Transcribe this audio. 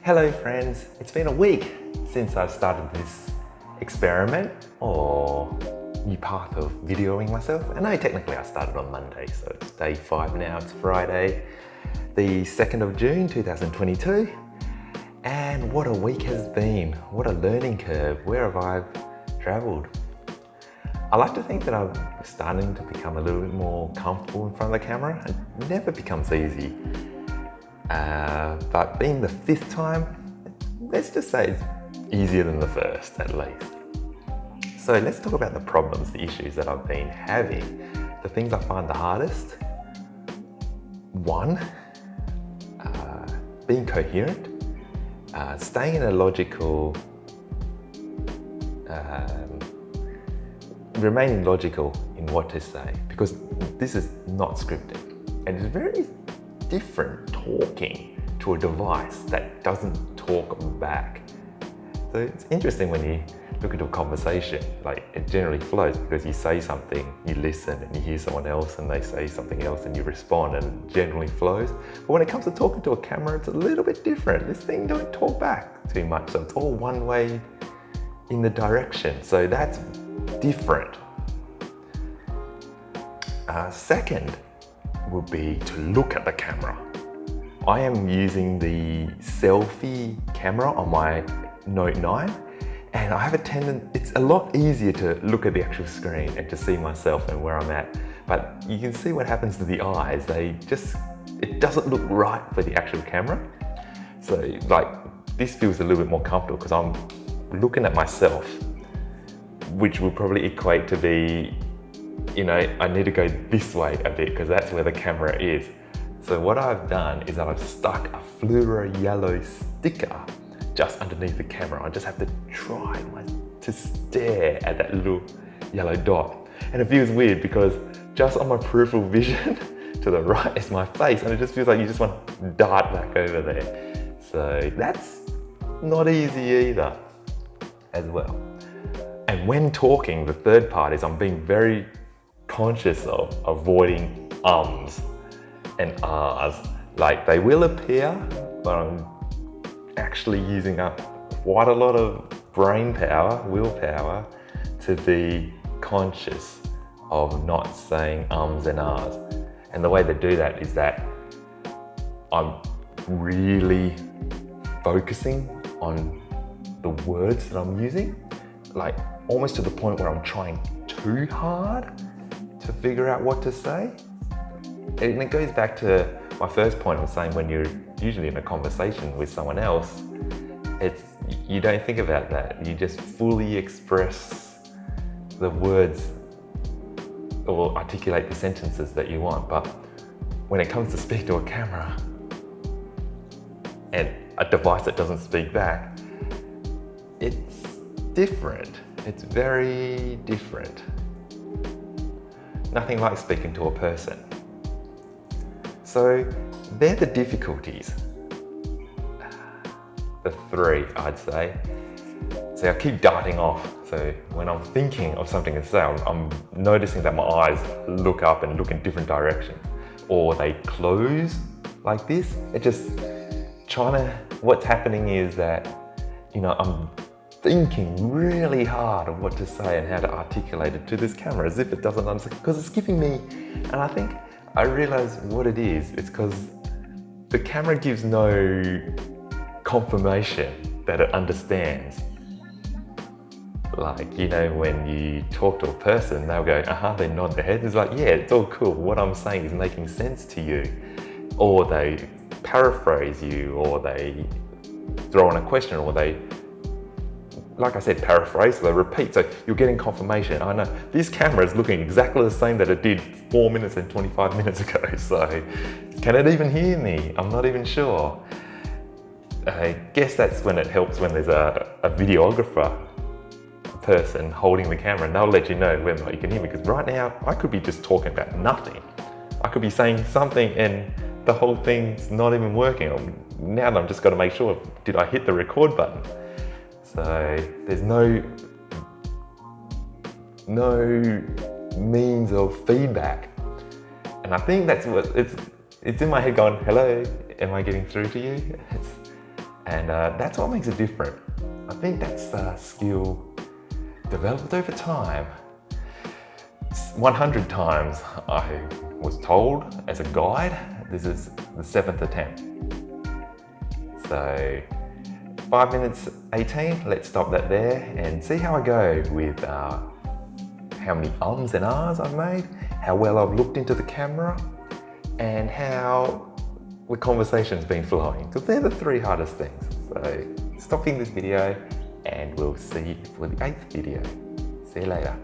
Hello friends, it's been a week since I started this experiment or new path of videoing myself. And no, technically I started on Monday, so it's day 5 now, it's Friday, the 2nd of June 2022. And what a week has been, what a learning curve, where have I traveled? I like to think that I'm starting to become a little bit more comfortable in front of the camera. It never becomes easy. But being the 5th time, let's just say it's easier than the first at least. So let's talk about the problems, the issues that I've been having, the things I find the hardest. One, being coherent, staying in a logical, remaining logical in what to say, because this is not scripted and it's very different talking to a device that doesn't talk back. So it's interesting when you look into a conversation, like it generally flows because you say something, you listen and you hear someone else and they say something else and you respond and it generally flows. But when it comes to talking to a camera, it's a little bit different. This thing don't talk back too much, so it's all one way in the direction. So that's different. Second would be to look at the camera. I am using the selfie camera on my Note 9 and I have a tendency, it's a lot easier to look at the actual screen and to see myself and where I'm at. But you can see what happens to the eyes. It doesn't look right for the actual camera. So like this feels a little bit more comfortable because I'm looking at myself, which will probably equate to be, I need to go this way a bit because that's where the camera is. So what I've done is that I've stuck a fluoro yellow sticker just underneath the camera. I just have to try to stare at that little yellow dot. And it feels weird because just on my peripheral vision to the right is my face and it just feels like you just want to dart back over there. So that's not easy either as well. And when talking, the third part is I'm being very conscious of avoiding ums and ahs. Like they will appear, but I'm actually using up quite a lot of brain power, willpower, to be conscious of not saying ums and ahs. And the way to do that is that I'm really focusing on the words that I'm using, like almost to the point where I'm trying too hard to figure out what to say. And it goes back to my first point of saying when you're usually in a conversation with someone else, you don't think about that. You just fully express the words or articulate the sentences that you want. But when it comes to speak to a camera and a device that doesn't speak back, it's different. It's very different. Nothing like speaking to a person. So they're the difficulties. The 3, I'd say. So I keep darting off. So when I'm thinking of something to say, I'm noticing that my eyes look up and look in different directions. Or they close like this. What's happening is that, I'm thinking really hard of what to say and how to articulate it to this camera as if it doesn't understand, because it's giving me, and I think I realize what it is. It's because the camera gives no confirmation that it understands. Like, when you talk to a person, they'll go, they nod their head. It's like, yeah, it's all cool. What I'm saying is making sense to you. Or they paraphrase you, or they throw in a question, or they, like I said, paraphrase, so they repeat. So you're getting confirmation. I know this camera is looking exactly the same that it did 4 minutes and 25 minutes ago. So can it even hear me? I'm not even sure. I guess that's when it helps when there's a videographer person holding the camera and they'll let you know whether or not you can hear me. Because right now I could be just talking about nothing. I could be saying something and the whole thing's not even working. Now I've just got to make sure, did I hit the record button? So there's no means of feedback. And I think that's what it's in my head going, hello, am I getting through to you? And that's what makes it different. I think that's a skill developed over time. 100 times I was told as a guide, this is the 7th attempt. So 5 minutes 18, let's stop that there and see how I go with how many ums and ahs I've made, how well I've looked into the camera, and how the conversation's been flowing, because they're the 3 hardest things. So stopping this video and we'll see you for the 8th video. See you later.